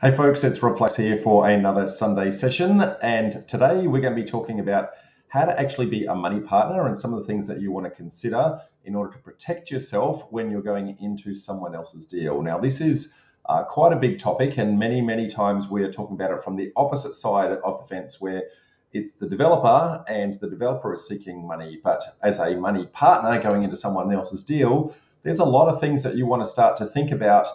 Hey folks, it's Rob here for another Sunday session, and today we're going to be talking about how to actually be a money partner and some of the things that you want to consider in order to protect yourself when you're going into someone else's deal. Now, this is quite a big topic, and many times we are talking about it from the opposite side of the fence, where it's the developer and the developer is seeking money. But as a money partner going into someone else's deal, there's a lot of things that you want to start to think about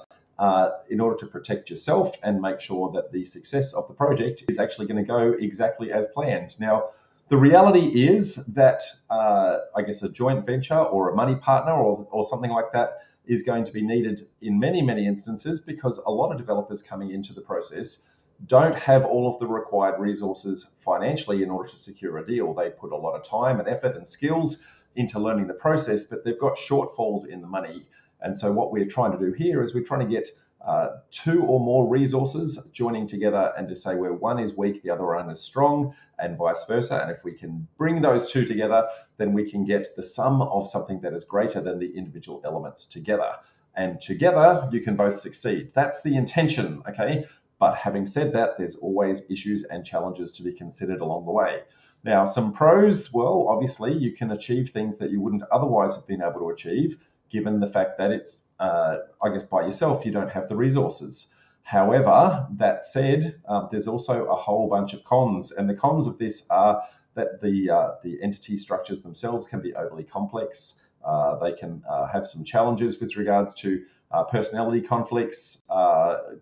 in order to protect yourself and make sure that the success of the project is actually going to go exactly as planned. Now, the reality is that I guess a joint venture or a money partner or something like that is going to be needed in many instances, because a lot of developers coming into the process don't have all of the required resources financially in order to secure a deal. They put a lot of time and effort and skills into learning the process, but they've got shortfalls in the money. And so what we're trying to do here is we're trying to get two or more resources joining together and to say where one is weak, the other one is strong, and vice versa. And if we can bring those two together, then we can get the sum of something that is greater than the individual elements together. And together, you can both succeed. That's the intention, okay? But having said that, there's always issues and challenges to be considered along the way. Now, some pros, well, obviously, you can achieve things that you wouldn't otherwise have been able to achieve, given the fact that it's, I guess, by yourself, you don't have the resources. However, that said, there's also a whole bunch of cons. And the cons of this are that the entity structures themselves can be overly complex. They can have some challenges with regards to personality conflicts.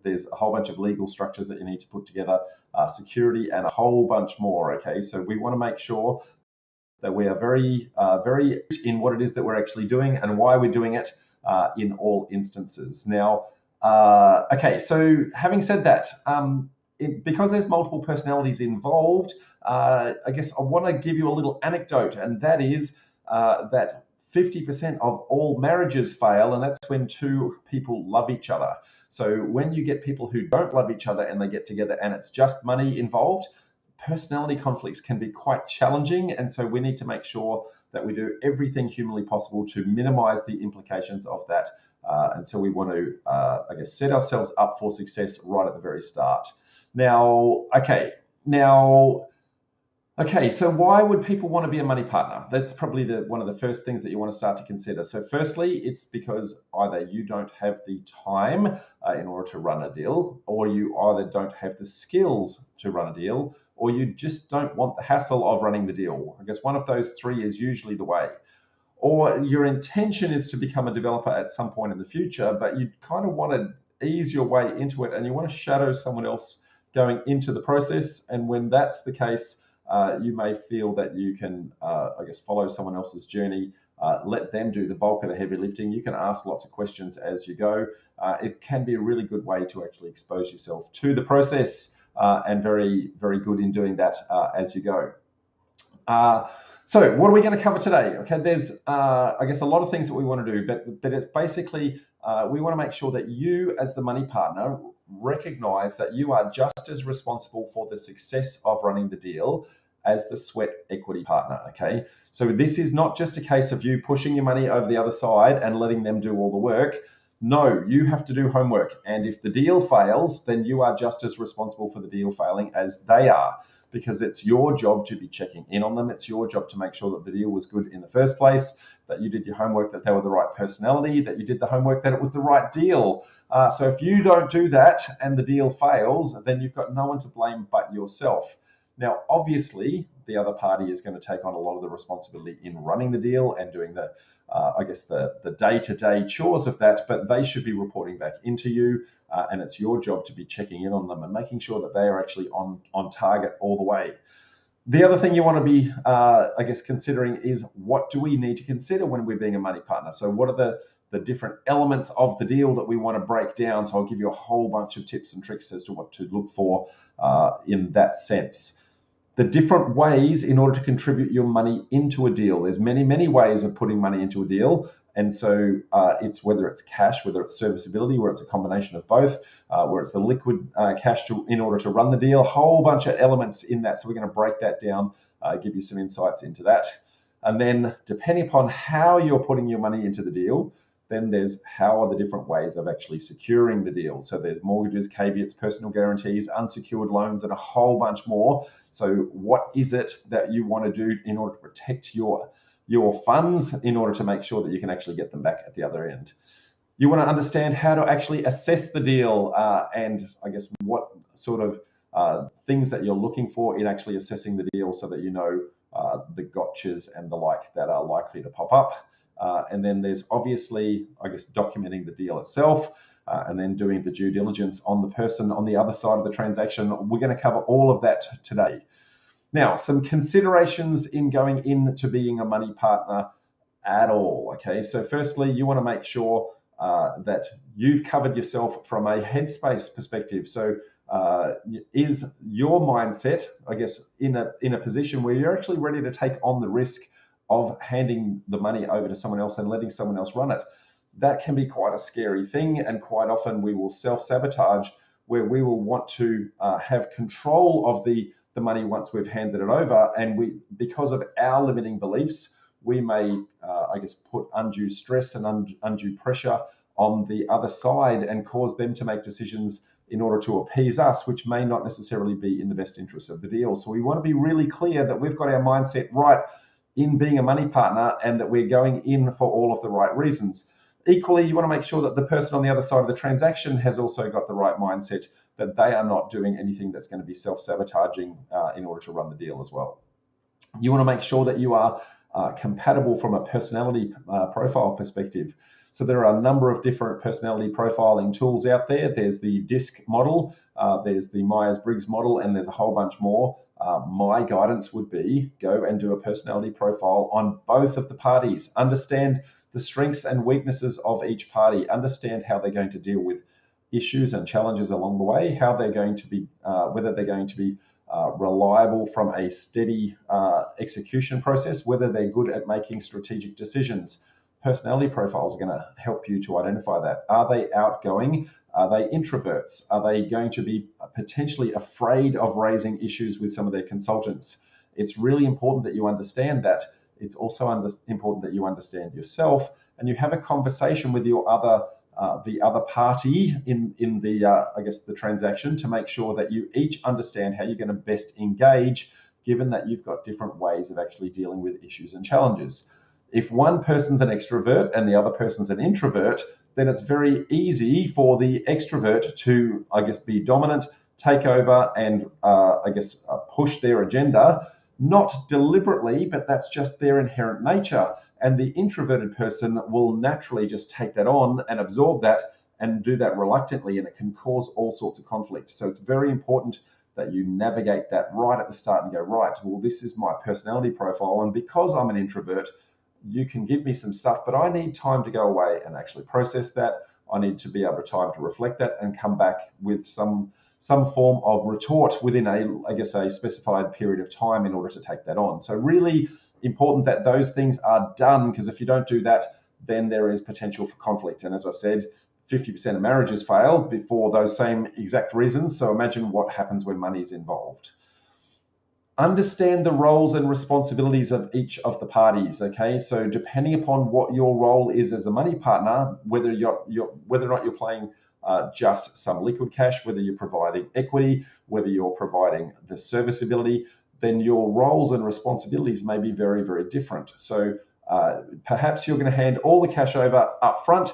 There's a whole bunch of legal structures that you need to put together, security, and a whole bunch more. Okay, so we want to make sure that we are very in what it is that we're actually doing and why we're doing it in all instances. Now, okay, so having said that, because there's multiple personalities involved, I guess I want to give you a little anecdote, and that is that 50% of all marriages fail, and that's when two people love each other. So when you get people who don't love each other and they get together and it's just money involved, personality conflicts can be quite challenging, and so we need to make sure that we do everything humanly possible to minimize the implications of that. And so we want to, I guess, set ourselves up for success right at the very start. Okay, so why would people want to be a money partner? That's probably one of the first things that you want to start to consider. So firstly, it's because either you don't have the time in order to run a deal, or you either don't have the skills to run a deal, or you just don't want the hassle of running the deal. I guess one of those three is usually the way. Or your intention is to become a developer at some point in the future, but you kind of want to ease your way into it and you want to shadow someone else going into the process. And when that's the case, you may feel that you can, I guess, follow someone else's journey, let them do the bulk of the heavy lifting. You can ask lots of questions as you go. It can be a really good way to actually expose yourself to the process, and very good in doing that as you go. So what are we going to cover today? Okay, there's, I guess, a lot of things that we want to do, but it's basically, we want to make sure that you as the money partner recognize that you are just as responsible for the success of running the deal as the sweat equity partner, okay? So this is not just a case of you pushing your money over the other side and letting them do all the work. No, you have to do homework. And if the deal fails, then you are just as responsible for the deal failing as they are, because it's your job to be checking in on them. It's your job to make sure that the deal was good in the first place, that you did your homework, that they were the right personality, that you did the homework, that it was the right deal. So if you don't do that and the deal fails, then you've got no one to blame but yourself. Now, obviously, the other party is going to take on a lot of the responsibility in running the deal and doing the, I guess, the day-to-day chores of that, but they should be reporting back into you, and it's your job to be checking in on them and making sure that they are actually on target all the way. The other thing you want to be, I guess, considering is, what do we need to consider when we're being a money partner? So what are the different elements of the deal that we want to break down? So I'll give you a whole bunch of tips and tricks as to what to look for in that sense. The different ways in order to contribute your money into a deal. There's many ways of putting money into a deal. And so it's whether it's cash, whether it's serviceability, where it's a combination of both, where it's the liquid cash in order to run the deal, a whole bunch of elements in that. So we're going to break that down, give you some insights into that. And then depending upon how you're putting your money into the deal, Then there's how are the different ways of actually securing the deal. So there's mortgages, caveats, personal guarantees, unsecured loans, and a whole bunch more. So what is it that you want to do in order to protect your funds in order to make sure that you can actually get them back at the other end? You want to understand how to actually assess the deal and I guess what sort of things that you're looking for in actually assessing the deal so that you know the gotchas and the like that are likely to pop up. And then there's obviously, I guess, documenting the deal itself and then doing the due diligence on the person on the other side of the transaction. We're going to cover all of that today. Now, some considerations in going into being a money partner at all. Okay, so firstly, you want to make sure that you've covered yourself from a headspace perspective. So is your mindset, I guess, in a position where you're actually ready to take on the risk of handing the money over to someone else and letting someone else run it? That can be quite a scary thing, and quite often we will self-sabotage where we will want to have control of the money once we've handed it over, and because of our limiting beliefs, we may, I guess, put undue stress and undue pressure on the other side and cause them to make decisions in order to appease us, which may not necessarily be in the best interest of the deal. So we want to be really clear that we've got our mindset right in being a money partner and that we're going in for all of the right reasons. Equally, you want to make sure that the person on the other side of the transaction has also got the right mindset, that they are not doing anything that's going to be self-sabotaging in order to run the deal as well. You want to make sure that you are compatible from a personality profile perspective. So there are a number of different personality profiling tools out there. There's the DISC model, there's the Myers-Briggs model, and there's a whole bunch more. My guidance would be go and do a personality profile on both of the parties. Understand the strengths and weaknesses of each party. Understand how they're going to deal with issues and challenges along the way, how they're going to be, whether they're going to be reliable from a steady execution process, whether they're good at making strategic decisions. Personality profiles are going to help you to identify that. Are they outgoing? Are they introverts? Are they going to be potentially afraid of raising issues with some of their consultants? It's really important that you understand that. It's also important that you understand yourself and you have a conversation with your the other party in the I guess the transaction to make sure that you each understand how you're going to best engage, given that you've got different ways of actually dealing with issues and challenges. If one person's an extrovert and the other person's an introvert, then it's very easy for the extrovert to, I guess, be dominant, take over, and push their agenda, not deliberately, but that's just their inherent nature. And the introverted person will naturally just take that on and absorb that and do that reluctantly, and it can cause all sorts of conflict. So it's very important that you navigate that right at the start and go, right, well, this is my personality profile, and because I'm an introvert, you can give me some stuff, but I need time to go away and actually process that. I need to be able to time to reflect that and come back with some form of retort within a specified period of time in order to take that on. So really important that those things are done, because if you don't do that, then there is potential for conflict. And as I said, 50% of marriages fail for those same exact reasons. So imagine what happens when money is involved. Understand the roles and responsibilities of each of the parties. Okay, so depending upon what your role is as a money partner, whether or not you're playing just some liquid cash, whether you're providing equity, whether you're providing the serviceability, then your roles and responsibilities may be very, very different. So perhaps you're going to hand all the cash over up front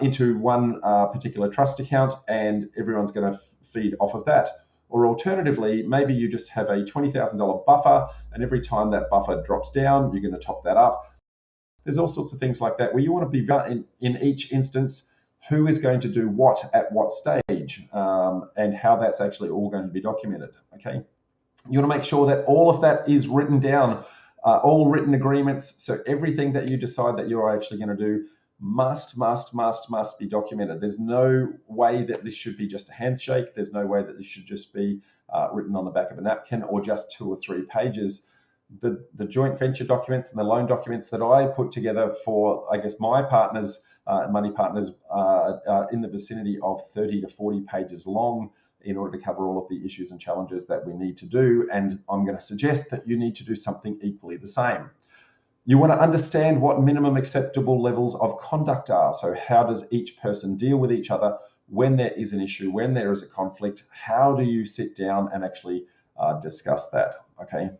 into one particular trust account, and everyone's going to feed off of that. Or alternatively, maybe you just have a $20,000 buffer, and every time that buffer drops down, you're going to top that up. There's all sorts of things like that where you want to be in each instance who is going to do what at what stage, and how that's actually all going to be documented. Okay, you want to make sure that all of that is written down, all written agreements. So everything that you decide that you're actually going to do must be documented. There's no way that this should be just a handshake. There's no way that this should just be written on the back of a napkin or just 2 or 3 pages. The joint venture documents and the loan documents that I put together for, I guess, my partners, money partners, are in the vicinity of 30 to 40 pages long in order to cover all of the issues and challenges that we need to do. And I'm going to suggest that you need to do something equally the same. You want to understand what minimum acceptable levels of conduct are. So how does each person deal with each other when there is an issue, when there is a conflict? How do you sit down and actually discuss that? Okay.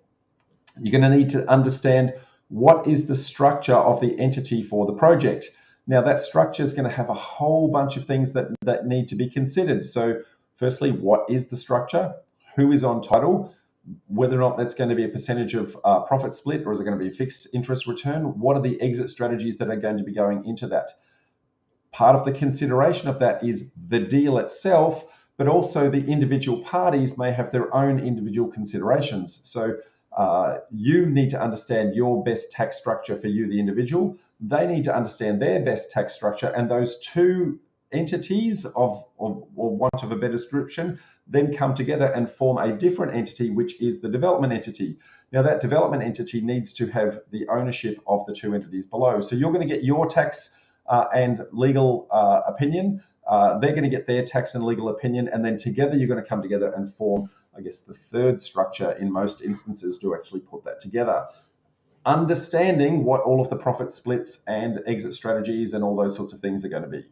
You're going to need to understand what is the structure of the entity for the project. Now, that structure is going to have a whole bunch of things that need to be considered. So firstly, what is the structure? Who is on title? Whether or not that's going to be a percentage of profit split, or is it going to be a fixed interest return? What are the exit strategies that are going to be going into that? Part of the consideration of that is the deal itself, but also the individual parties may have their own individual considerations. So you need to understand your best tax structure for you, the individual. They need to understand their best tax structure, and those two entities of or want of a better description then come together and form a different entity, which is the development entity. Now, that development entity needs to have the ownership of the two entities below. So you're going to get your tax and legal opinion. They're going to get their tax and legal opinion, and then together you're going to come together and form, I guess, the third structure in most instances to actually put that together. Understanding what all of the profit splits and exit strategies and all those sorts of things are going to be.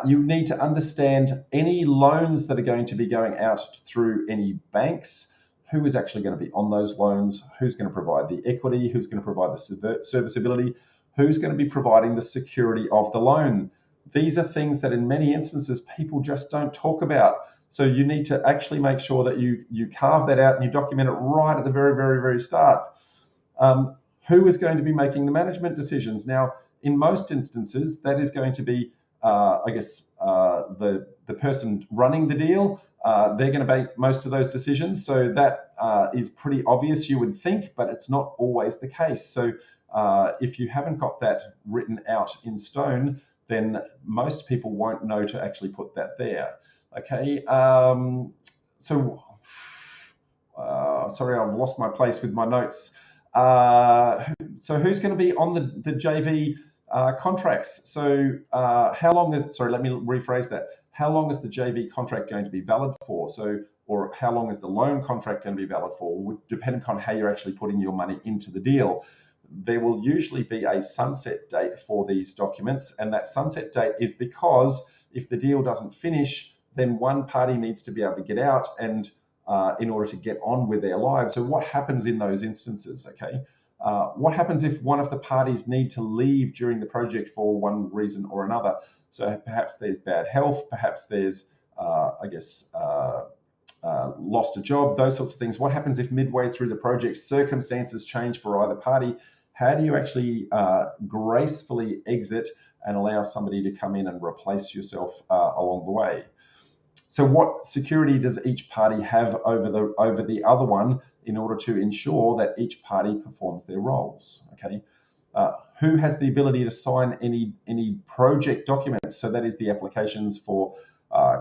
You need to understand any loans that are going to be going out through any banks, who is actually going to be on those loans, who's going to provide the equity, who's going to provide the serviceability, who's going to be providing the security of the loan. These are things that in many instances people just don't talk about. So you need to actually make sure that you carve that out and you document it right at the very, very, very start. Who is going to be making the management decisions? Now, in most instances, that is going to be the person running the deal. They're going to make most of those decisions. So that is pretty obvious, you would think, but it's not always the case. So if you haven't got that written out in stone, then most people won't know to actually put that there. Okay. Sorry, I've lost my place with my notes. So who's going to be on the JV contracts? So let me rephrase that. How long is the JV contract going to be valid for? So, or how long is the loan contract going to be valid for? Depending on how you're actually putting your money into the deal. There will usually be a sunset date for these documents, and that sunset date is because if the deal doesn't finish, then one party needs to be able to get out and in order to get on with their lives. So what happens in those instances? Okay, what happens if one of the parties need to leave during the project for one reason or another? So perhaps there's bad health, perhaps there's lost a job, those sorts of things. What happens if midway through the project circumstances change for either party? How do you actually gracefully exit and allow somebody to come in and replace yourself along the way? So what security does each party have over the other one in order to ensure that each party performs their roles? Okay. Who has the ability to sign any project documents? So that is the applications for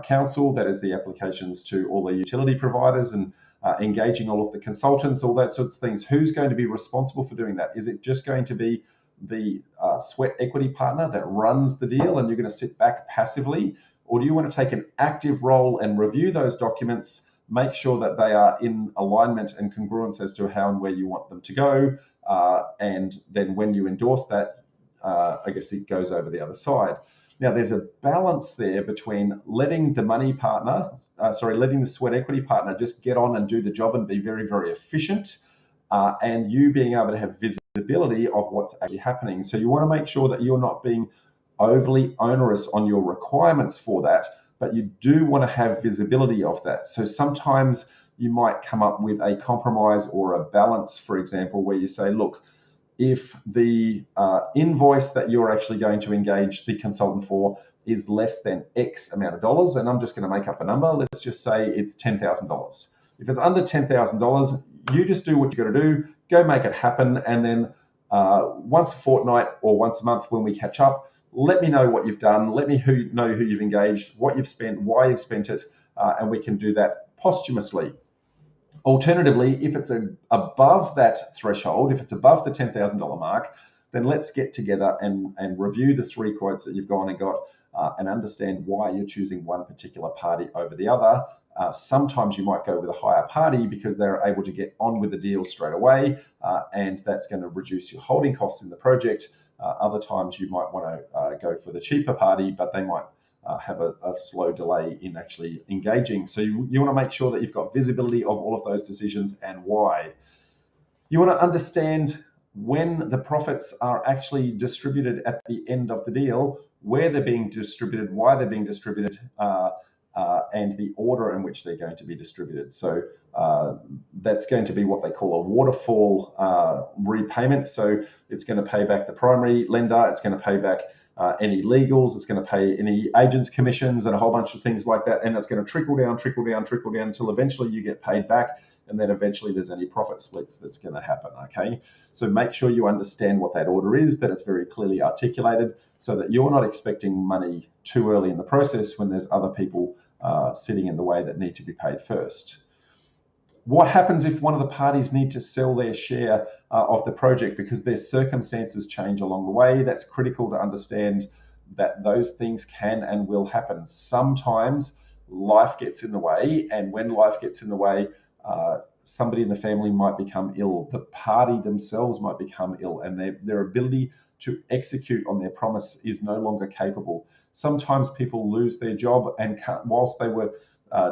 council, that is the applications to all the utility providers and engaging all of the consultants, all that sorts of things. Who's going to be responsible for doing that? Is it just going to be the sweat equity partner that runs the deal and you're going to sit back passively? Or do you want to take an active role and review those documents, make sure that they are in alignment and congruence as to how and where you want them to go? And then when you endorse that, it goes over the other side. Now, there's a balance there between letting the letting the sweat equity partner just get on and do the job and be very, very efficient, and you being able to have visibility of what's actually happening. So you want to make sure that you're not being overly onerous on your requirements for that, but you do want to have visibility of that. So sometimes you might come up with a compromise or a balance, for example, where you say, look, if the invoice that you're actually going to engage the consultant for is less than X amount of dollars, and I'm just going to make up a number, let's just say it's $10,000. If it's under $10,000, you just do what you got to do, go make it happen, and then once a fortnight or once a month when we catch up, let me know what you've done, let me know who you've engaged, what you've spent, why you've spent it, and we can do that posthumously. Alternatively, if it's above that threshold, if it's above the $10,000 mark, then let's get together and review the three quotes that you've gone and got and understand why you're choosing one particular party over the other Sometimes you might go with a higher party because they're able to get on with the deal straight away, and that's going to reduce your holding costs in the project. Other times you might want to go for the cheaper party, but they might have a slow delay in actually engaging. So you want to make sure that you've got visibility of all of those decisions and why. You want to understand when the profits are actually distributed at the end of the deal, where they're being distributed, why they're being distributed, and the order in which they're going to be distributed. So that's going to be what they call a waterfall repayment. So it's going to pay back the primary lender, it's going to pay back any legals, it's going to pay any agents' commissions and a whole bunch of things like that. And it's going to trickle down until eventually you get paid back. And then eventually there's any profit splits that's going to happen, okay? So make sure you understand what that order is, that it's very clearly articulated so that you're not expecting money too early in the process when there's other people sitting in the way that need to be paid first. What happens if one of the parties need to sell their share of the project because their circumstances change along the way? That's critical to understand that those things can and will happen. Sometimes life gets in the way, and when life gets in the way, somebody in the family might become ill, the party themselves might become ill, and their ability to execute on their promise is no longer capable. Sometimes people lose their job, and whilst they were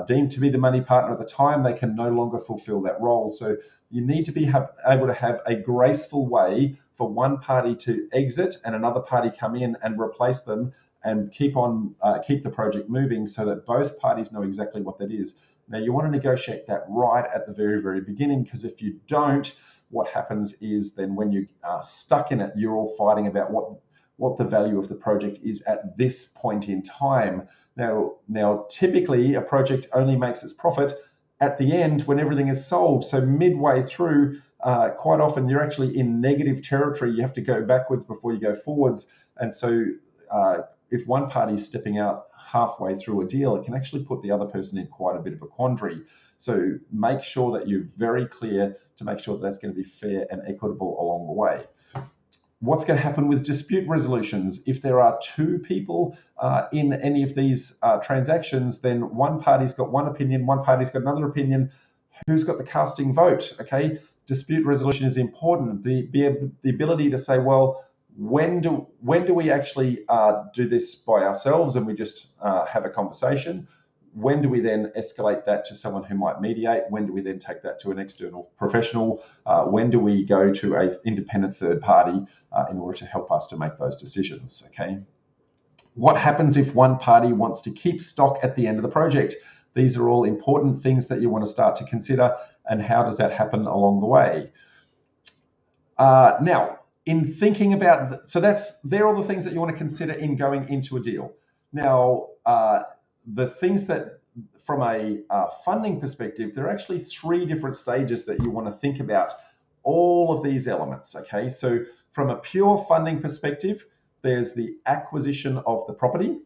deemed to be the money partner at the time, they can no longer fulfill that role. So you need to be able to have a graceful way for one party to exit and another party come in and replace them and keep the project moving so that both parties know exactly what that is. Now, you want to negotiate that right at the very, very beginning, because if you don't, what happens is then when you are stuck in it, you're all fighting about what the value of the project is at this point in time. Now, typically, a project only makes its profit at the end when everything is sold. So midway through, quite often you're actually in negative territory. You have to go backwards before you go forwards. And so if one party is stepping out halfway through a deal, it can actually put the other person in quite a bit of a quandary. So make sure that you're very clear to make sure that that's going to be fair and equitable along the way. What's going to happen with dispute resolutions? If there are two people in any of these transactions, then one party's got one opinion, one party's got another opinion. Who's got the casting vote? Okay, dispute resolution is important. The ability to say, well, when do we actually do this by ourselves and we just have a conversation? When do we then escalate that to someone who might mediate? When do we then take that to an external professional? When do we go to an independent third party in order to help us to make those decisions? Okay. What happens if one party wants to keep stock at the end of the project? These are all important things that you want to start to consider, and how does that happen along the way? Now, in thinking about, they're all the things that you want to consider in going into a deal. Now, the things that, from a funding perspective, there are actually 3 different stages that you want to think about all of these elements, okay? So from a pure funding perspective, there's the acquisition of the property,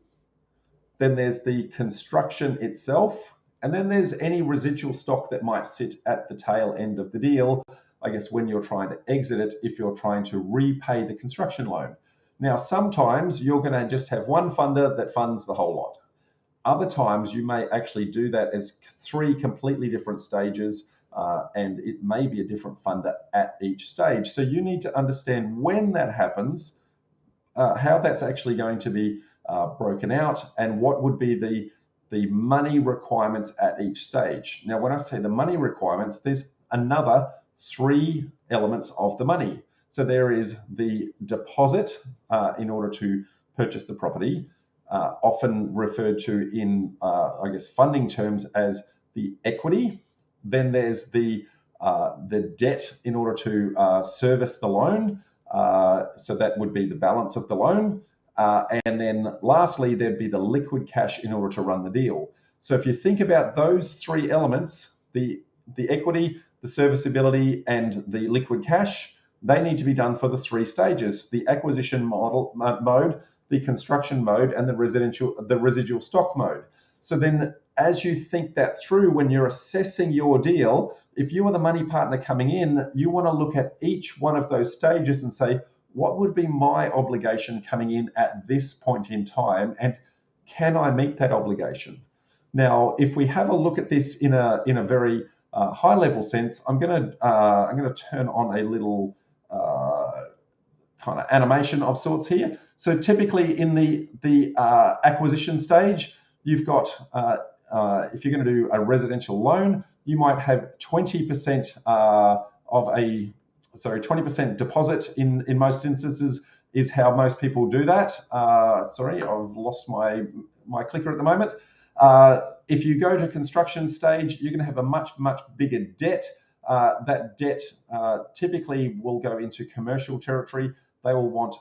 then there's the construction itself, and then there's any residual stock that might sit at the tail end of the deal, I guess, when you're trying to exit it, if you're trying to repay the construction loan. Now, sometimes you're going to just have one funder that funds the whole lot. Other times you may actually do that as 3 completely different stages, and it may be a different funder at each stage. So you need to understand when that happens, how that's actually going to be broken out, and what would be the money requirements at each stage. Now, when I say the money requirements, there's another 3 elements of the money. So there is the deposit in order to purchase the property, often referred to in, funding terms as the equity. Then there's the debt in order to service the loan. So that would be the balance of the loan. And then lastly, there'd be the liquid cash in order to run the deal. So if you think about those 3 elements, the equity, the serviceability, and the liquid cash, they need to be done for the 3 stages: the acquisition mode, the construction mode, and the residual stock mode. So then as you think that through, when you're assessing your deal, if you are the money partner coming in, you want to look at each one of those stages and say, what would be my obligation coming in at this point in time, and can I meet that obligation? Now, if we have a look at this in a very high level sense, I'm going to turn on a little kind of animation of sorts here. So typically in the acquisition stage, you've got if you're going to do a residential loan, you might have 20% of a 20% deposit in most instances is how most people do that. Sorry, I've lost my clicker at the moment. If you go to construction stage, you're going to have a much bigger debt. That debt typically will go into commercial territory. They will want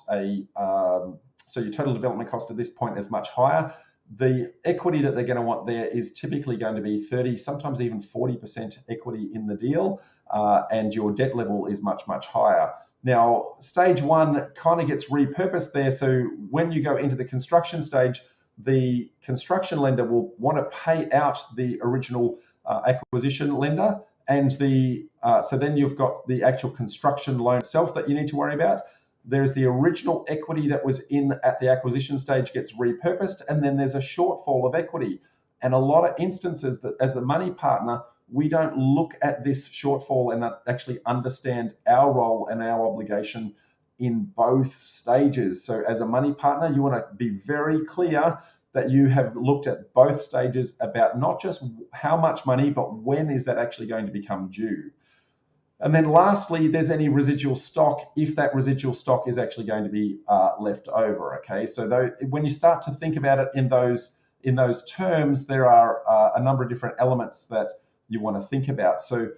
so your total development cost at this point is much higher. The equity that they're going to want there is typically going to be 30, sometimes even 40% equity in the deal, and your debt level is much higher. Now, stage one kind of gets repurposed there. So when you go into the construction stage, the construction lender will want to pay out the original acquisition lender, and so then you've got the actual construction loan itself that you need to worry about. There's the original equity that was in at the acquisition stage gets repurposed, and then there's a shortfall of equity. And a lot of instances that as the money partner, we don't look at this shortfall and actually understand our role and our obligation in both stages. So as a money partner, you want to be very clear that you have looked at both stages about not just how much money, but when is that actually going to become due. And then lastly, there's any residual stock, if that residual stock is actually going to be left over. Okay, so when you start to think about it in those terms, there are a number of different elements that you want to think about. So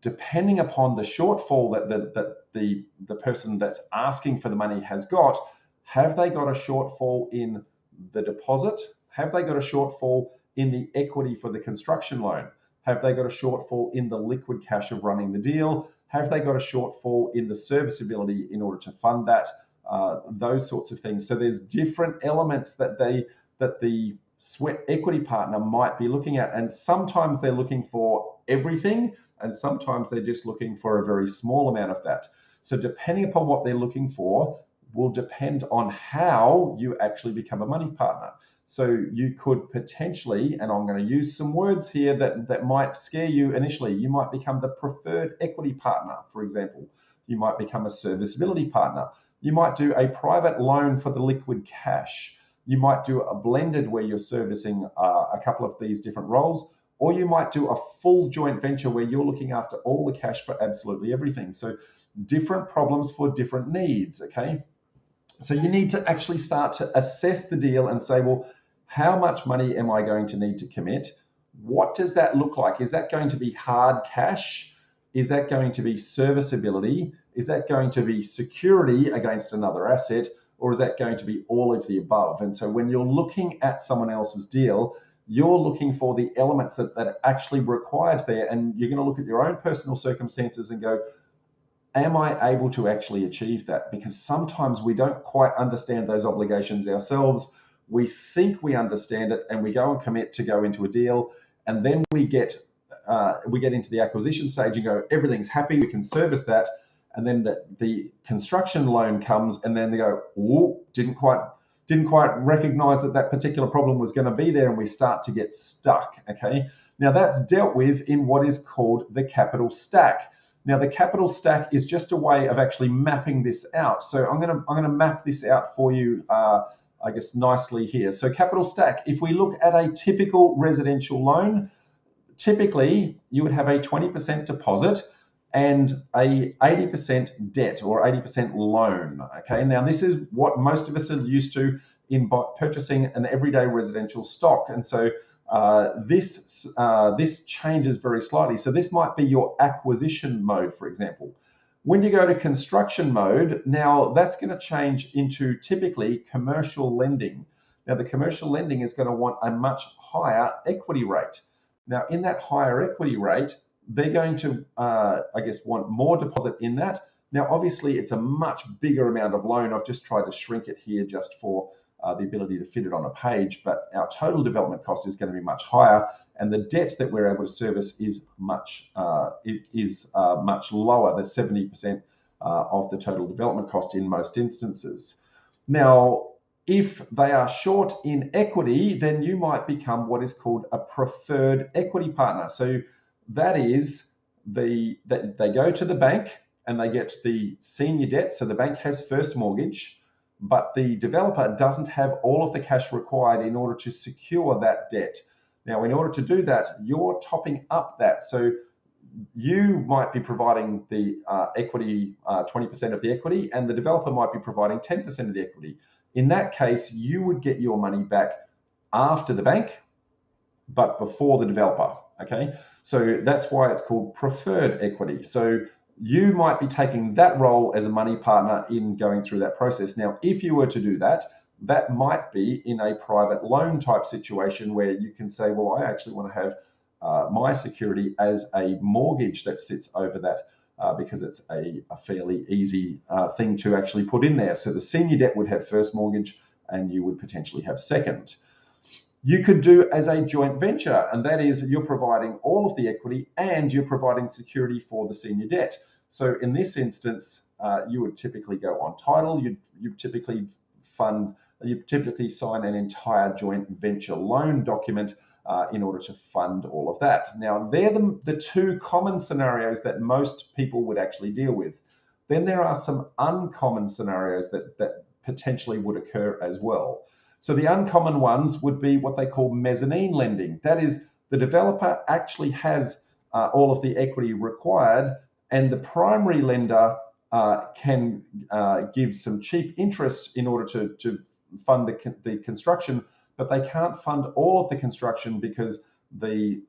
depending upon the shortfall that the person that's asking for the money has got, have they got a shortfall in the deposit? Have they got a shortfall in the equity for the construction loan? Have they got a shortfall in the liquid cash of running the deal? Have they got a shortfall in the serviceability in order to fund that? Those sorts of things. So there's different elements that the sweat equity partner might be looking at, and sometimes they're looking for everything, and sometimes they're just looking for a very small amount of that. So depending upon what they're looking for will depend on how you actually become a money partner. So you could potentially, and I'm going to use some words here that might scare you initially, you might become the preferred equity partner, for example. You might become a serviceability partner. You might do a private loan for the liquid cash. You might do a blended where you're servicing a couple of these different roles, or you might do a full joint venture where you're looking after all the cash for absolutely everything. So different problems for different needs, okay? So you need to actually start to assess the deal and say, well, how much money am I going to need to commit? What does that look like? Is that going to be hard cash? Is that going to be serviceability? Is that going to be security against another asset? Or is that going to be all of the above? And so when you're looking at someone else's deal, you're looking for the elements that are actually required there. And you're going to look at your own personal circumstances and go, am I able to actually achieve that? Because sometimes we don't quite understand those obligations ourselves. We think we understand it, and we go and commit to go into a deal, and then we get into the acquisition stage and go, everything's happy, we can service that, and then the construction loan comes, and then they go, oh, didn't quite recognize that particular problem was going to be there, and we start to get stuck. Okay, now that's dealt with in what is called the capital stack. Now, the capital stack is just a way of actually mapping this out. So I'm going to map this out for you, I guess, nicely here. So capital stack, if we look at a typical residential loan, typically you would have a 20% deposit and a 80% debt or 80% loan. Okay, now this is what most of us are used to in purchasing an everyday residential stock. And so this changes very slightly. So this might be your acquisition mode, for example. When you go to construction mode, now that's going to change into typically commercial lending. Now the commercial lending is going to want a much higher equity rate. Now in that higher equity rate, they're going to, I guess, want more deposit in that. Now obviously it's a much bigger amount of loan. I've just tried to shrink it here just for the ability to fit it on a page, but our total development cost is going to be much higher, and the debt that we're able to service is much lower. There's 70% of the total development cost in most instances. Now, If they are short in equity, then you might become what is called a preferred equity partner. So that is that they go to the bank and they get the senior debt. So the bank has first mortgage, but the developer doesn't have all of the cash required in order to secure that debt. Now, in order to do that, you're topping up that. So you might be providing the equity, 20% of the equity, and the developer might be providing 10% of the equity. In that case, you would get your money back after the bank, but before the developer. Okay, so that's why it's called preferred equity. So you might be taking that role as a money partner in going through that process. Now, if you were to do that, that might be in a private loan type situation where you can say, well, I actually want to have my security as a mortgage that sits over that because it's a fairly easy thing to actually put in there. So the senior debt would have first mortgage and you would potentially have second. You could do as a joint venture, and that is you're providing all of the equity and you're providing security for the senior debt. So in this instance, you would typically go on title. You typically sign an entire joint venture loan document in order to fund all of that. Now, they're the two common scenarios that most people would actually deal with. Then there are some uncommon scenarios that potentially would occur as well. So the uncommon ones would be what they call mezzanine lending. That is, the developer actually has all of the equity required, and the primary lender can give some cheap interest in order to fund the construction, but they can't fund all of the construction because the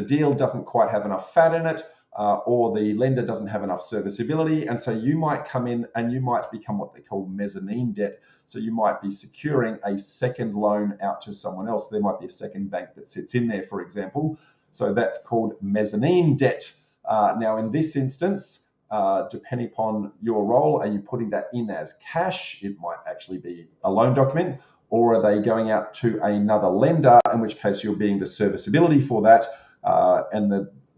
deal doesn't quite have enough fat in it, or the lender doesn't have enough serviceability. And so you might come in and you might become what they call mezzanine debt. So you might be securing a second loan out to someone else. There might be a second bank that sits in there, for example. So that's called mezzanine debt. Now, in this instance, depending upon your role, are you putting that in as cash? It might actually be a loan document. Or are they going out to another lender, in which case you're being the serviceability for that,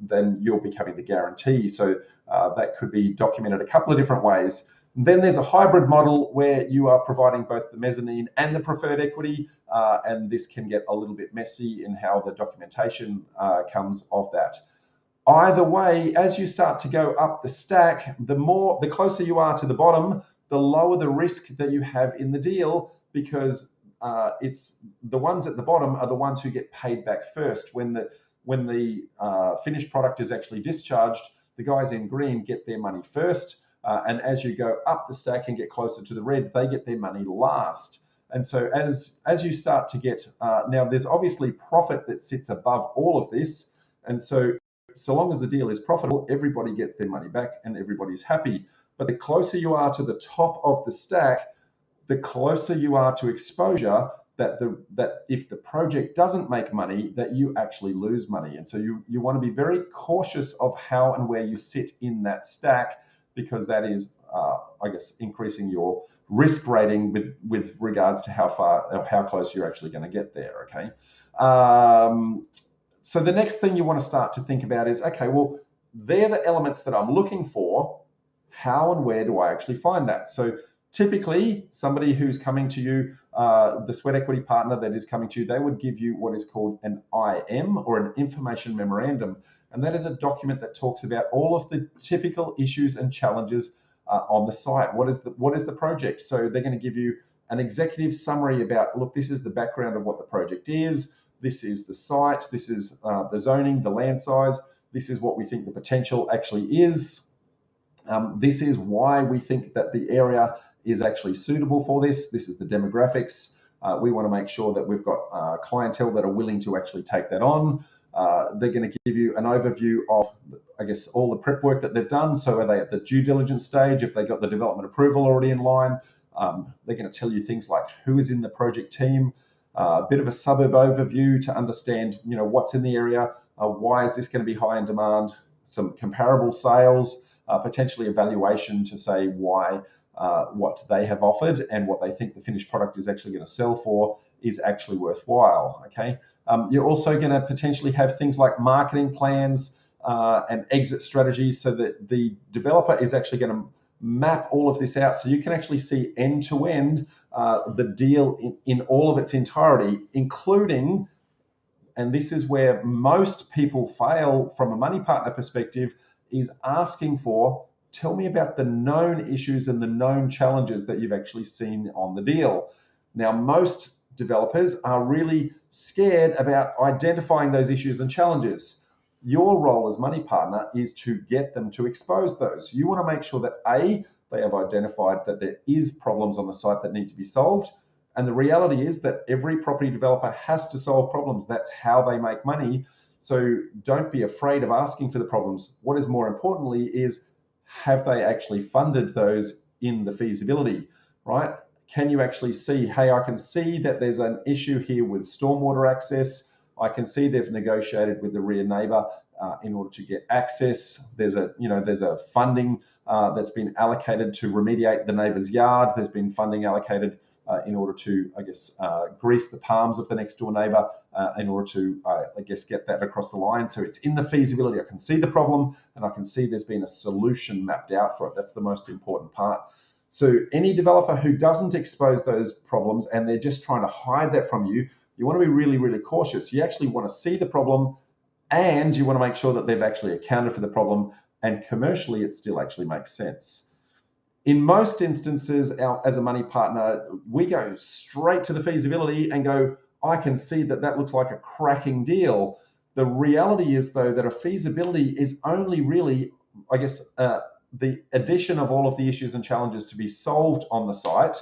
then you're becoming the guarantee. So that could be documented a couple of different ways. Then there's a hybrid model where you are providing both the mezzanine and the preferred equity, and this can get a little bit messy in how the documentation comes of that. Either way, as you start to go up the stack, the closer you are to the bottom, the lower the risk that you have in the deal, because it's the ones at the bottom are the ones who get paid back first. When the finished product is actually discharged, the guys in green get their money first, and as you go up the stack and get closer to the red, they get their money last. And so as you start to get now, there's obviously profit that sits above all of this, and so long as the deal is profitable, everybody gets their money back and everybody's happy. But the closer you are to the top of the stack, the closer you are to exposure that if the project doesn't make money, that you actually lose money. And so you want to be very cautious of how and where you sit in that stack, because that is, I guess, increasing your risk rating with regards to how far or how close you're actually going to get there. Okay. So the next thing you want to start to think about is, okay, well, they're the elements that I'm looking for. How and where do I actually find that? So typically, somebody who's coming to you, the sweat equity partner that is coming to you, they would give you what is called an IM, or an information memorandum. And that is a document that talks about all of the typical issues and challenges on the site. What is the project? So they're going to give you an executive summary about, look, this is the background of what the project is. This is the site. This is the zoning, the land size. This is what we think the potential actually is. This is why we think that the area is actually suitable for this. This is the demographics. We want to make sure that we've got clientele that are willing to actually take that on. They're going to give you an overview of, I guess, all the prep work that they've done. So are they at the due diligence stage? If they got the development approval already in line, they're going to tell you things like who is in the project team, a bit of a suburb overview to understand, what's in the area, why is this going to be high in demand, some comparable sales, potentially evaluation to say why what they have offered and what they think the finished product is actually going to sell for is actually worthwhile. Okay, you're also going to potentially have things like marketing plans and exit strategies, so that the developer is actually going to map all of this out so you can actually see end to end the deal in all of its entirety, including, and this is where most people fail from a money partner perspective, is asking for, tell me about the known issues and the known challenges that you've actually seen on the deal. Now, most developers are really scared about identifying those issues and challenges. Your role as money partner is to get them to expose those. You want to make sure that A, they have identified that there is problems on the site that need to be solved. And the reality is that every property developer has to solve problems. That's how they make money. So don't be afraid of asking for the problems. What is more importantly is, have they actually funded those in the feasibility, right? Can you actually see, hey, I can see that there's an issue here with stormwater access. I can see they've negotiated with the rear neighbour in order to get access. There's a funding that's been allocated to remediate the neighbour's yard. There's been funding allocated in order to, grease the palms of the next door neighbour in order to, get that across the line. So it's in the feasibility. I can see the problem and I can see there's been a solution mapped out for it. That's the most important part. So any developer who doesn't expose those problems and they're just trying to hide that from you, you want to be really, really cautious. You actually want to see the problem and you want to make sure that they've actually accounted for the problem, and commercially it still actually makes sense. In most instances, as a money partner, we go straight to the feasibility and go, I can see that that looks like a cracking deal. The reality is, though, that a feasibility is only really, the addition of all of the issues and challenges to be solved on the site,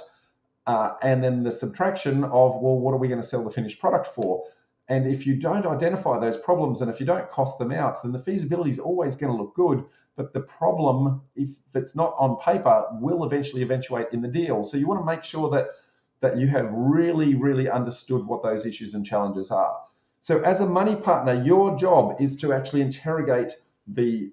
and then the subtraction of, well, what are we going to sell the finished product for? And if you don't identify those problems and if you don't cost them out, then the feasibility is always going to look good. But the problem, if it's not on paper, will eventually eventuate in the deal. So you want to make sure that you have really, really understood what those issues and challenges are. So as a money partner, your job is to actually interrogate the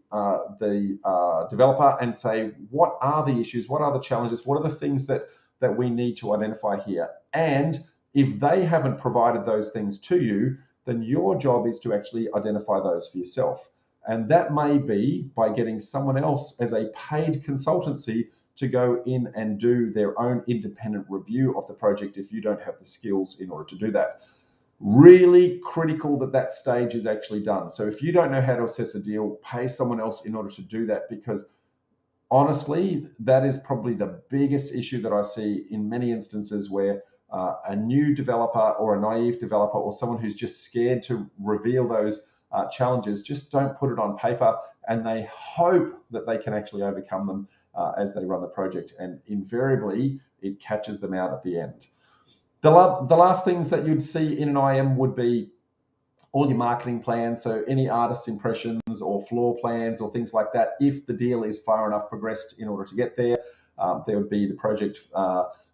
developer and say, what are the issues? What are the challenges? What are the things that we need to identify here? And if they haven't provided those things to you, then your job is to actually identify those for yourself. And that may be by getting someone else as a paid consultancy to go in and do their own independent review of the project if you don't have the skills in order to do that. Really critical that that stage is actually done. So if you don't know how to assess a deal, pay someone else in order to do that, because honestly, that is probably the biggest issue that I see in many instances where a new developer or a naive developer or someone who's just scared to reveal those challenges just don't put it on paper, and they hope that they can actually overcome them as they run the project, and invariably it catches them out at the end. The last things that you'd see in an IM would be all your marketing plans, so any artist's impressions or floor plans or things like that. If the deal is far enough progressed in order to get there, there would be the project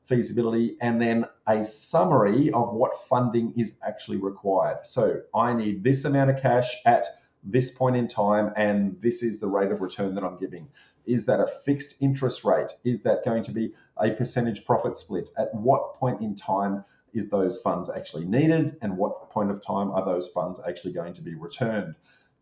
feasibility, and then a summary of what funding is actually required. So I need this amount of cash at this point in time, and this is the rate of return that I'm giving. Is that a fixed interest rate? Is that going to be a percentage profit split? At what point in time is those funds actually needed, and what point of time are those funds actually going to be returned?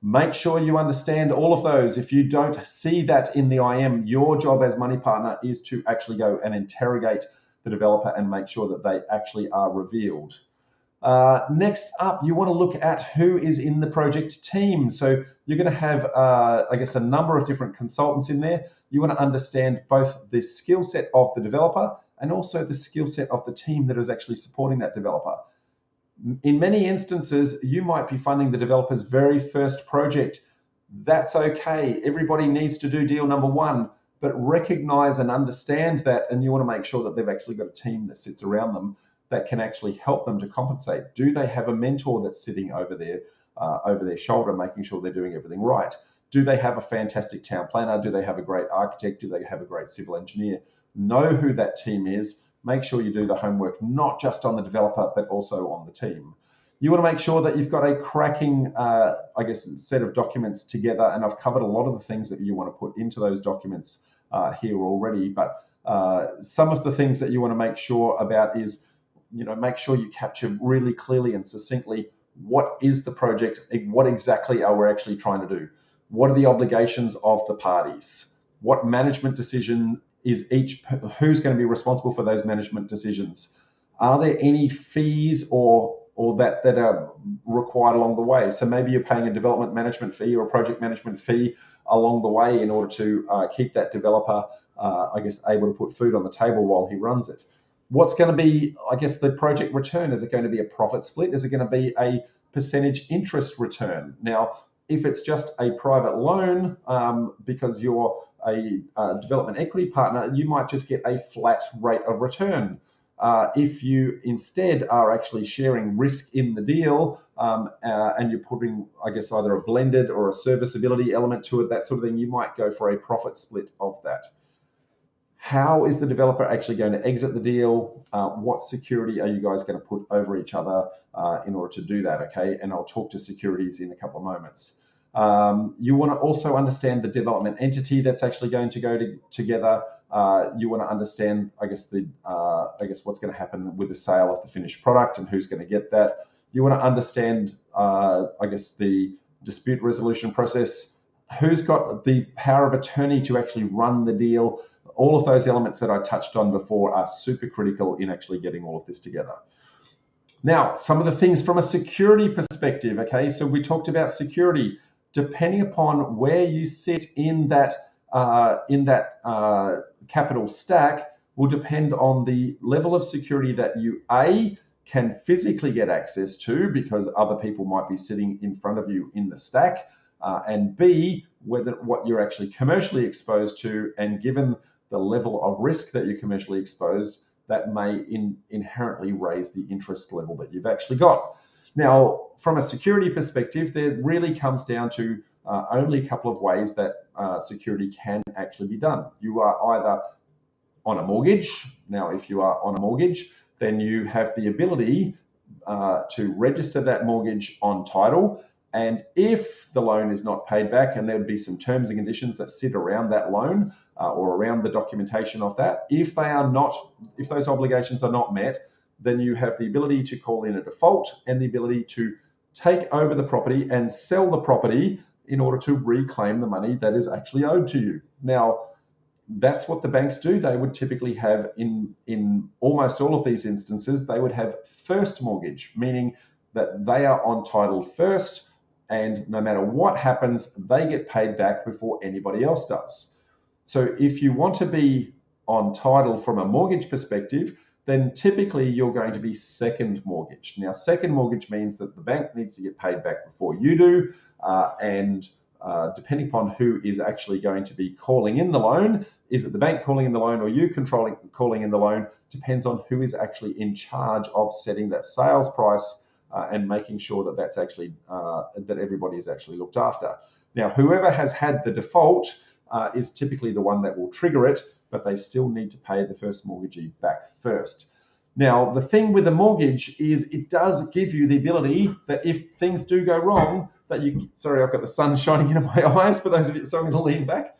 Make sure you understand all of those. If you don't see that in the IM, your job as money partner is to actually go and interrogate the developer and make sure that they actually are revealed. Next up, you want to look at who is in the project team. So you're going to have, a number of different consultants in there. You want to understand both the skill set of the developer and also the skill set of the team that is actually supporting that developer. In many instances, you might be funding the developer's very first project. That's okay. Everybody needs to do deal number one, but recognize and understand that, and you want to make sure that they've actually got a team that sits around them that can actually help them to compensate. Do they have a mentor that's sitting over their shoulder, making sure they're doing everything right? Do they have a fantastic town planner? Do they have a great architect? Do they have a great civil engineer? Know who that team is. Make sure you do the homework, not just on the developer, but also on the team. You want to make sure that you've got a cracking, set of documents together. And I've covered a lot of the things that you want to put into those documents here already. But some of the things that you want to make sure about is, make sure you capture really clearly and succinctly what is the project, what exactly are we actually trying to do, what are the obligations of the parties, what management decision is who's going to be responsible for those management decisions? Are there any fees or that are required along the way? So maybe you're paying a development management fee or a project management fee along the way in order to keep that developer, able to put food on the table while he runs it. What's going to be, the project return? Is it going to be a profit split? Is it going to be a percentage interest return? Now, if it's just a private loan, because you're a development equity partner, you might just get a flat rate of return. If you instead are actually sharing risk in the deal, and you're putting, either a blended or a serviceability element to it, that sort of thing, you might go for a profit split of that. How is the developer actually going to exit the deal? What security are you guys going to put over each other in order to do that? Okay, and I'll talk to securities in a couple of moments. You want to also understand the development entity that's actually going to go together. You want to understand, what's going to happen with the sale of the finished product and who's going to get that. You want to understand, the dispute resolution process. Who's got the power of attorney to actually run the deal? All of those elements that I touched on before are super critical in actually getting all of this together. Now, some of the things from a security perspective, okay? So we talked about security. Depending upon where you sit in that capital stack will depend on the level of security that you, A, can physically get access to because other people might be sitting in front of you in the stack, and B, what you're actually commercially exposed to, and given the level of risk that you're commercially exposed, that may inherently raise the interest level that you've actually got. Now, from a security perspective, there really comes down to only a couple of ways that security can actually be done. You are either on a mortgage. Now, if you are on a mortgage, then you have the ability to register that mortgage on title. And if the loan is not paid back, and there would be some terms and conditions that sit around that loan or around the documentation of that, if those obligations are not met, then you have the ability to call in a default and the ability to take over the property and sell the property in order to reclaim the money that is actually owed to you. Now, that's what the banks do. They would typically have, in almost all of these instances, they would have first mortgage, meaning that they are on title first, and no matter what happens, they get paid back before anybody else does. So if you want to be on title from a mortgage perspective, then typically you're going to be second mortgage. Now, second mortgage means that the bank needs to get paid back before you do, and depending upon who is actually going to be calling in the loan, is it the bank calling in the loan or you calling in the loan, depends on who is actually in charge of setting that sales price and making sure that that's actually that everybody is actually looked after. Now, whoever has had the default is typically the one that will trigger it, but they still need to pay the first mortgagee back first. Now, the thing with a mortgage is it does give you the ability that if things do go wrong, that you, sorry, I've got the sun shining into my eyes for those of you, so I'm going to lean back.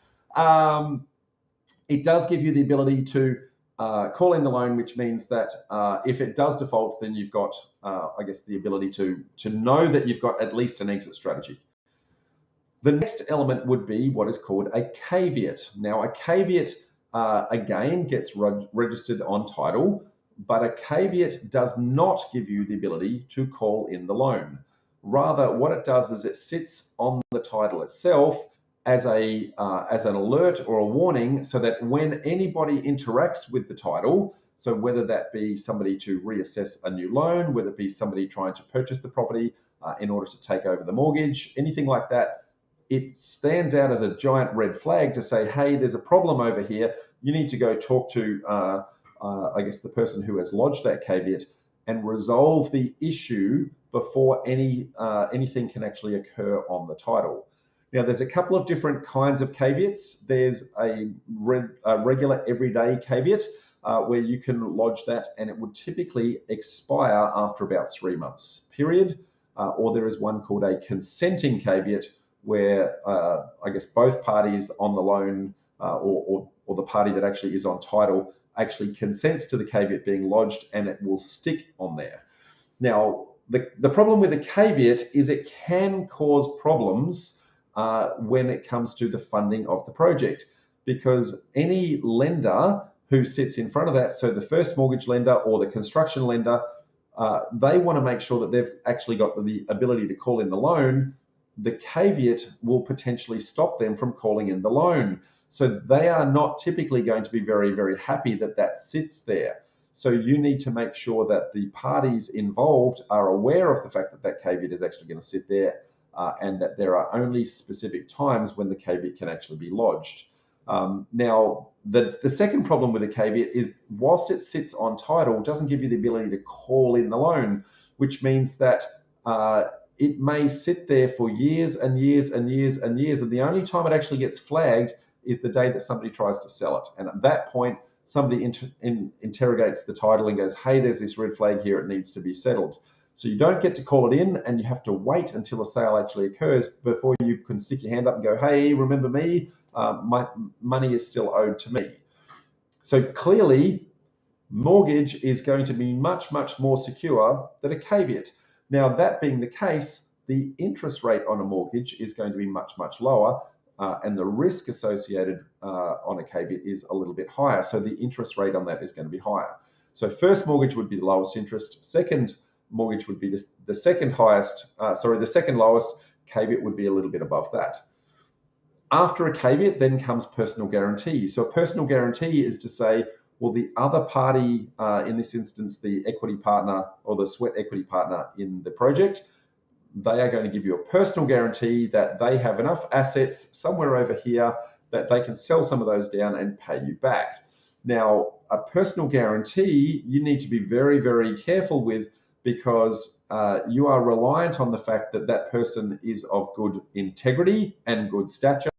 It does give you the ability to call in the loan, which means that if it does default, then you've got, the ability to know that you've got at least an exit strategy. The next element would be what is called a caveat. Now, a caveat, again, gets registered on title, but a caveat does not give you the ability to call in the loan. Rather, what it does is it sits on the title itself as an alert or a warning, so that when anybody interacts with the title, so whether that be somebody to reassess a new loan, whether it be somebody trying to purchase the property in order to take over the mortgage, anything like that, it stands out as a giant red flag to say, hey, there's a problem over here. You need to go talk to, the person who has lodged that caveat and resolve the issue before anything can actually occur on the title. Now, there's a couple of different kinds of caveats. There's a regular everyday caveat where you can lodge that, and it would typically expire after about 3 months period. Or there is one called a consenting caveat, where both parties on the loan or the party that actually is on title actually consents to the caveat being lodged, and it will stick on there. Now, the problem with a caveat is it can cause problems when it comes to the funding of the project. because any lender who sits in front of that, so the first mortgage lender or the construction lender, they want to make sure that they've actually got the ability to call in the loan. The caveat will potentially stop them from calling in the loan. So they are not typically going to be very, very happy that that sits there. So you need to make sure that the parties involved are aware of the fact that that caveat is actually going to sit there, and that there are only specific times when the caveat can actually be lodged. Now, the second problem with a caveat is whilst it sits on title, it doesn't give you the ability to call in the loan, which means that it may sit there for years and years and years and years, and the only time it actually gets flagged is the day that somebody tries to sell it. And at that point, somebody interrogates the title and goes, hey, there's this red flag here, it needs to be settled. So you don't get to call it in, and you have to wait until a sale actually occurs before you can stick your hand up and go, hey, remember me? My money is still owed to me. So clearly, mortgage is going to be much, much more secure than a caveat. Now, that being the case, the interest rate on a mortgage is going to be much, much lower, and the risk associated on a caveat is a little bit higher. So the interest rate on that is going to be higher. So first mortgage would be the lowest interest. Second mortgage would be the second highest, the second lowest. Caveat would be a little bit above that. After a caveat, then comes personal guarantee. So a personal guarantee is to say, well, the other party, in this instance, the equity partner or the sweat equity partner in the project, they are going to give you a personal guarantee that they have enough assets somewhere over here that they can sell some of those down and pay you back. Now, a personal guarantee, you need to be very, very careful with, because you are reliant on the fact that that person is of good integrity and good stature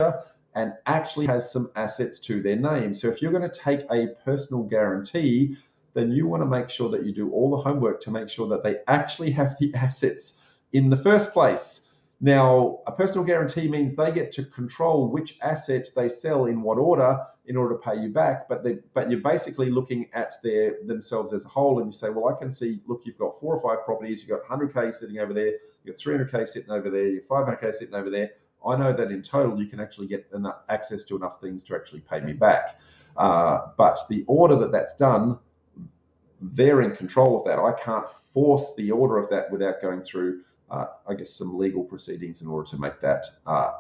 and actually has some assets to their name. So if you're going to take a personal guarantee, then you want to make sure that you do all the homework to make sure that they actually have the assets in the first place. Now, a personal guarantee means they get to control which asset they sell in what order in order to pay you back, but you're basically looking at themselves as a whole, and you say, well, I can see, look, you've got 4 or 5 properties, you've got 100K sitting over there, you've got 300K sitting over there, you've 500K sitting over there. I know that in total you can actually get enough access to enough things to actually pay me back. But the order that's done, they're in control of that. I can't force the order of that without going through I guess some legal proceedings in order to make that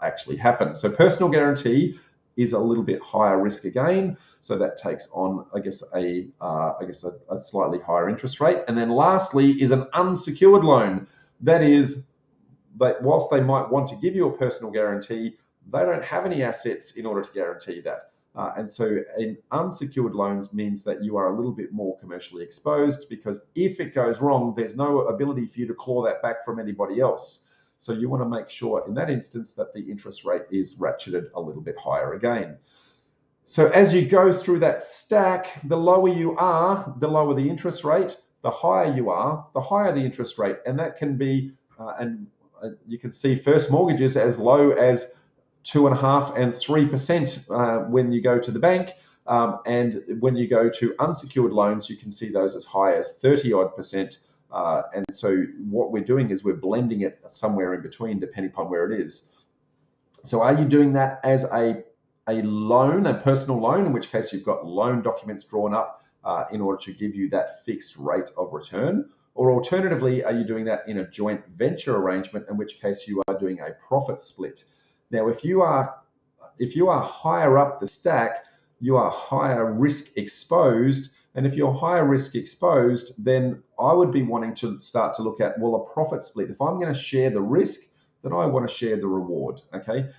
actually happen. So personal guarantee is a little bit higher risk again, so that takes on, I guess a slightly higher interest rate. And then lastly is an unsecured loan. That is, that whilst they might want to give you a personal guarantee, they don't have any assets in order to guarantee that. And so unsecured loans means that you are a little bit more commercially exposed, because if it goes wrong, there's no ability for you to claw that back from anybody else. So you want to make sure in that instance that the interest rate is ratcheted a little bit higher again. So as you go through that stack, the lower you are, the lower the interest rate, the higher you are, the higher the interest rate. And that can be, you can see first mortgages as low as 2.5% and 3% when you go to the bank, and when you go to unsecured loans, you can see those as high as 30-odd%. And so what we're doing is we're blending it somewhere in between, depending upon where it is. So are you doing that as a loan, a personal loan, in which case you've got loan documents drawn up in order to give you that fixed rate of return? Or alternatively, are you doing that in a joint venture arrangement, in which case you are doing a profit split? Now, if you are higher up the stack, you are higher risk exposed. And if you're higher risk exposed, then I would be wanting to start to look at, well, a profit split. If I'm going to share the risk, then I want to share the reward. Okay.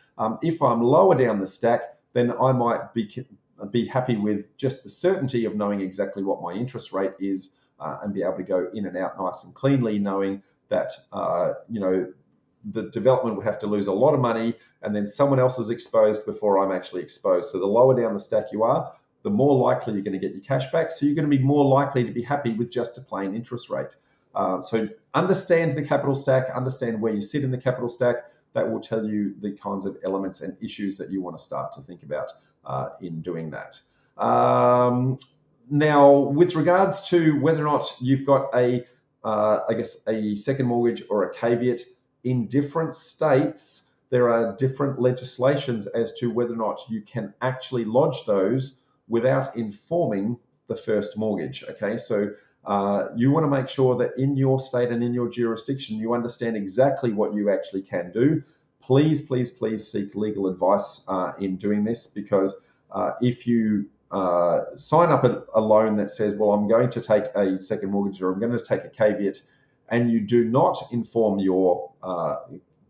If I'm lower down the stack, then I might be happy with just the certainty of knowing exactly what my interest rate is, and be able to go in and out nice and cleanly, knowing that the development would have to lose a lot of money, and then someone else is exposed before I'm actually exposed. So the lower down the stack you are, the more likely you're going to get your cash back. So you're going to be more likely to be happy with just a plain interest rate. So understand the capital stack, understand where you sit in the capital stack. That will tell you the kinds of elements and issues that you want to start to think about in doing that. Now, with regards to whether or not you've got a second mortgage or a caveat, in different states, there are different legislations as to whether or not you can actually lodge those without informing the first mortgage. Okay, so you want to make sure that in your state and in your jurisdiction, you understand exactly what you actually can do. Please, please, please seek legal advice in doing this, because if you sign up a loan that says, well, I'm going to take a second mortgage, or I'm going to take a caveat, and you do not inform your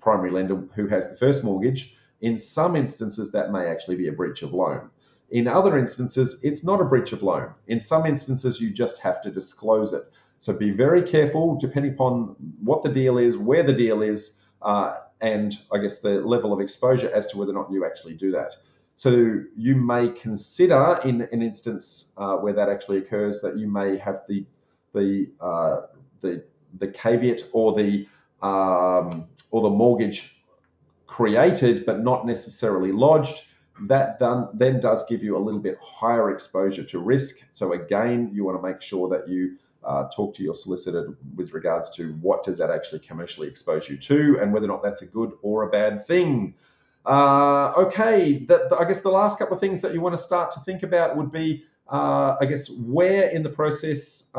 primary lender who has the first mortgage, in some instances that may actually be a breach of loan. In other instances, it's not a breach of loan. In some instances, you just have to disclose it. So be very careful, depending upon what the deal is, where the deal is, and I guess the level of exposure as to whether or not you actually do that. So you may consider, in an instance where that actually occurs, that you may have the caveat or the mortgage created but not necessarily lodged. That then does give you a little bit higher exposure to risk. So again, you want to make sure that you talk to your solicitor with regards to what does that actually commercially expose you to, and whether or not that's a good or a bad thing. Okay, I guess the last couple of things that you want to start to think about would be, I guess, where in the process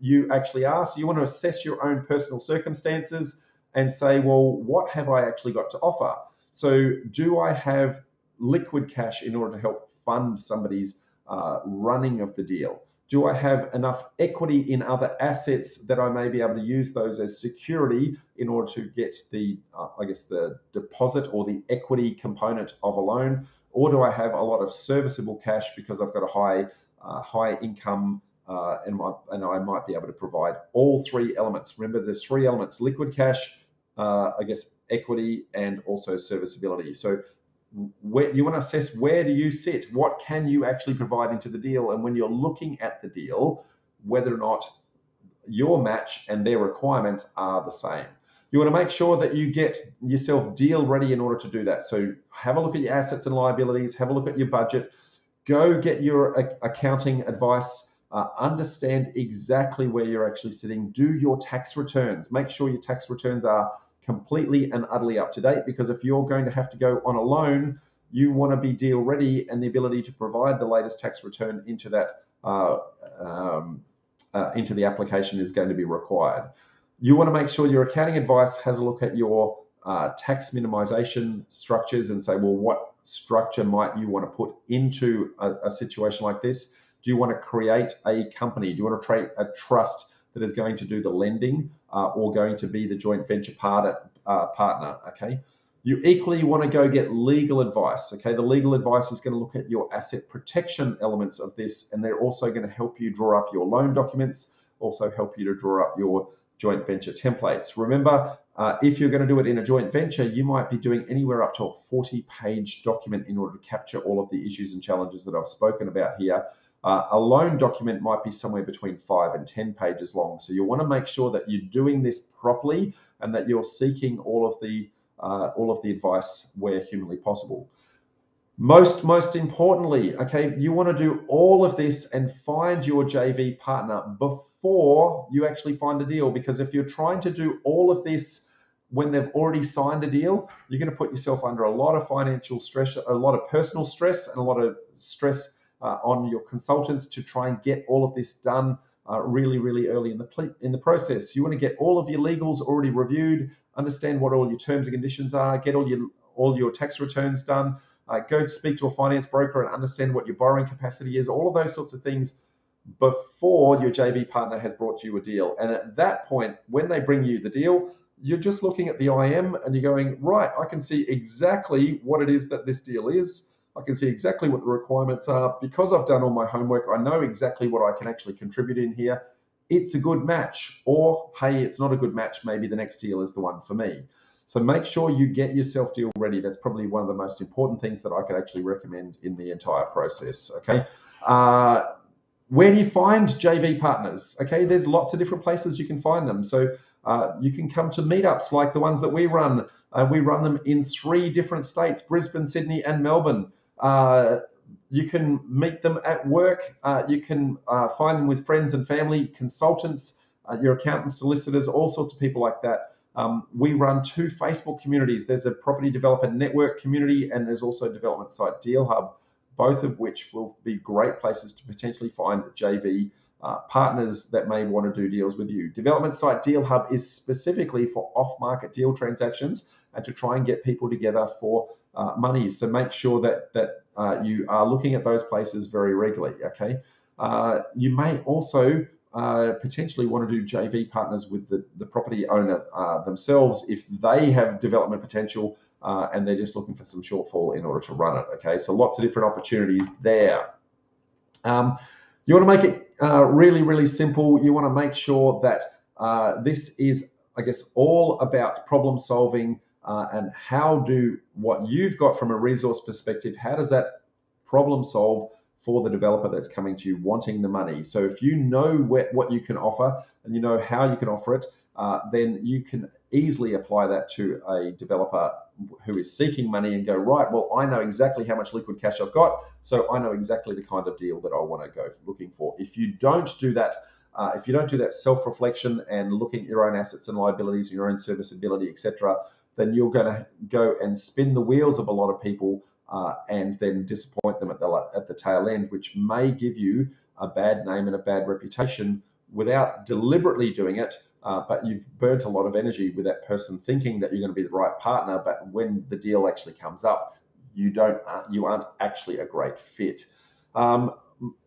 you actually are. So you want to assess your own personal circumstances and say, well, what have I actually got to offer? So do I have liquid cash in order to help fund somebody's running of the deal? Do I have enough equity in other assets that I may be able to use those as security in order to get the, I guess, the deposit or the equity component of a loan? Or do I have a lot of serviceable cash because I've got a high income and I might be able to provide all three elements? Remember, there's three elements: liquid cash, I guess, equity, and also serviceability. So where you want to assess, where do you sit? What can you actually provide into the deal? And when you're looking at the deal, whether or not your match and their requirements are the same. You want to make sure that you get yourself deal ready in order to do that. So have a look at your assets and liabilities, have a look at your budget, go get your accounting advice, understand exactly where you're actually sitting, do your tax returns, make sure your tax returns are completely and utterly up to date, because if you're going to have to go on a loan, you want to be deal ready, and the ability to provide the latest tax return into that into the application is going to be required. You want to make sure your accounting advice has a look at your tax minimization structures and say, well, what structure might you want to put into a situation like this? Do you want to create a company? Do you want to create a trust that is going to do the lending or going to be the joint venture partner? Okay. You equally want to go get legal advice. Okay. The legal advice is going to look at your asset protection elements of this, and they're also going to help you draw up your loan documents, also help you to draw up your joint venture templates. Remember, if you're going to do it in a joint venture, you might be doing anywhere up to a 40-page document in order to capture all of the issues and challenges that I've spoken about here. A loan document might be somewhere between 5 and 10 pages long. So you want to make sure that you're doing this properly and that you're seeking all of the advice where humanly possible. Most importantly, okay, you want to do all of this and find your JV partner before you actually find a deal, because if you're trying to do all of this when they've already signed a deal, you're going to put yourself under a lot of financial stress, a lot of personal stress, and a lot of stress on your consultants to try and get all of this done really, really early in the process. You want to get all of your legals already reviewed, understand what all your terms and conditions are, get all your tax returns done, go speak to a finance broker and understand what your borrowing capacity is, all of those sorts of things before your JV partner has brought you a deal. And at that point, when they bring you the deal, you're just looking at the IM and you're going, right, I can see exactly what it is that this deal is. I can see exactly what the requirements are. Because I've done all my homework, I know exactly what I can actually contribute in here. It's a good match. Or, hey, it's not a good match. Maybe the next deal is the one for me. So make sure you get yourself deal ready. That's probably one of the most important things that I could actually recommend in the entire process, okay? Where do you find JV partners? Okay, there's lots of different places you can find them. So you can come to meetups like the ones that we run. We run them in 3 different states: Brisbane, Sydney, and Melbourne. You can meet them at work. You can find them with friends and family, consultants, your accountants, solicitors, all sorts of people like that. We run 2 Facebook communities. There's a property developer network community, and there's also development site Deal Hub, both of which will be great places to potentially find JV partners that may want to do deals with you. Development site Deal Hub is specifically for off-market deal transactions and to try and get people together for money. So make sure that you are looking at those places very regularly. Okay, you may also potentially want to do JV partners with the property owner themselves if they have development potential and they're just looking for some shortfall in order to run it. Okay, so lots of different opportunities there. You want to make it really, really simple. You want to make sure that this is, I guess, all about problem solving and how do what you've got from a resource perspective, how does that problem solve for the developer that's coming to you wanting the money? So if you know what you can offer and you know how you can offer it, then you can easily apply that to a developer who is seeking money and go, right, well, I know exactly how much liquid cash I've got, so I know exactly the kind of deal that I want to go looking for. If you don't do that, self-reflection and looking at your own assets and liabilities, your own serviceability, etc., then you're going to go and spin the wheels of a lot of people and then disappoint them at the tail end, which may give you a bad name and a bad reputation without deliberately doing it. But you've burnt a lot of energy with that person thinking that you're going to be the right partner, but when the deal actually comes up, you aren't actually a great fit.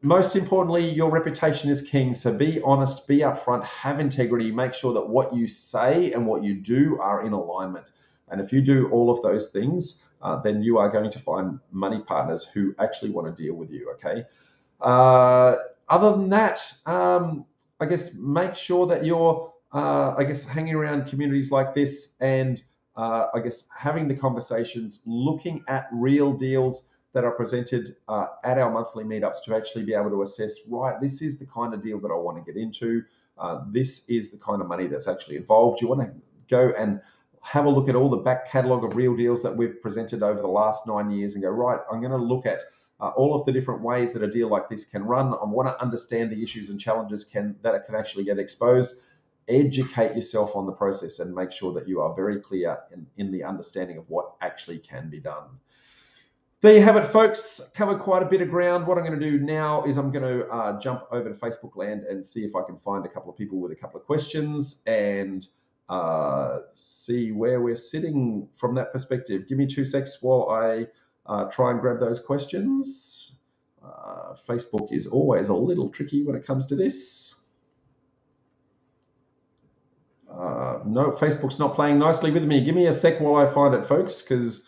Most importantly, your reputation is king. So be honest, be upfront, have integrity, make sure that what you say and what you do are in alignment. And if you do all of those things, then you are going to find money partners who actually want to deal with you. Okay. Other than that, I guess make sure that you're hanging around communities like this and having the conversations, looking at real deals that are presented at our monthly meetups to actually be able to assess, right, this is the kind of deal that I want to get into. This is the kind of money that's actually involved. You want to go and have a look at all the back catalogue of real deals that we've presented over the last 9 years and go, right, I'm going to look at all of the different ways that a deal like this can run. I want to understand the issues and challenges that it can actually get exposed. Educate yourself on the process and make sure that you are very clear in the understanding of what actually can be done. There you have it, folks. Covered quite a bit of ground. What I'm going to do now is I'm going to jump over to Facebook land and see if I can find a couple of people with a couple of questions and see where we're sitting from that perspective. Give me 2 secs while I try and grab those questions. Facebook is always a little tricky when it comes to this. No, Facebook's not playing nicely with me. Give me a sec while I find it, folks, because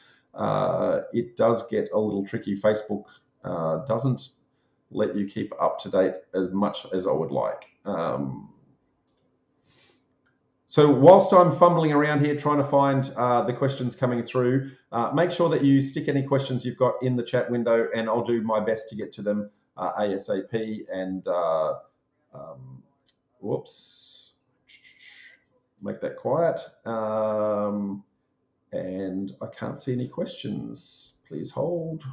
it does get a little tricky. Facebook doesn't let you keep up to date as much as I would like. So whilst I'm fumbling around here trying to find the questions coming through, make sure that you stick any questions you've got in the chat window, and I'll do my best to get to them ASAP. And whoops. Make that quiet. And I can't see any questions. Please hold.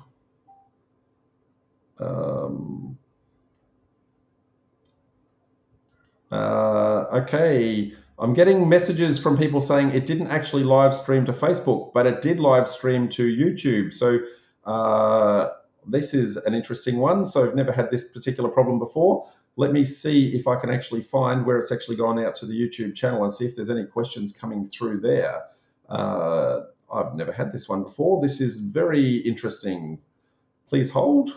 Okay. I'm getting messages from people saying it didn't actually live stream to Facebook, but it did live stream to YouTube. So this is an interesting one. So I've never had this particular problem before. Let me see if I can actually find where it's actually gone out to the YouTube channel and see if there's any questions coming through there. I've never had this one before. This is very interesting. Please hold.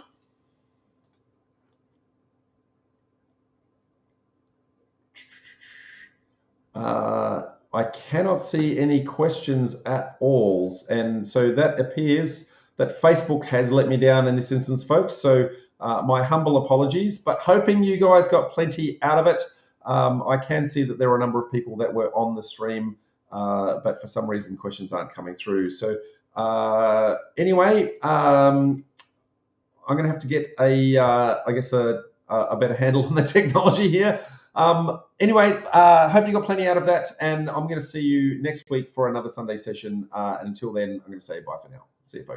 I cannot see any questions at all. And so that appears that Facebook has let me down in this instance, folks. So my humble apologies, but hoping you guys got plenty out of it. I can see that there are a number of people that were on the stream, but for some reason questions aren't coming through. So anyway, I'm going to have to get a better handle on the technology here. Anyway, hope you got plenty out of that, and I'm going to see you next week for another Sunday session. And until then, I'm going to say bye for now. See you, folks.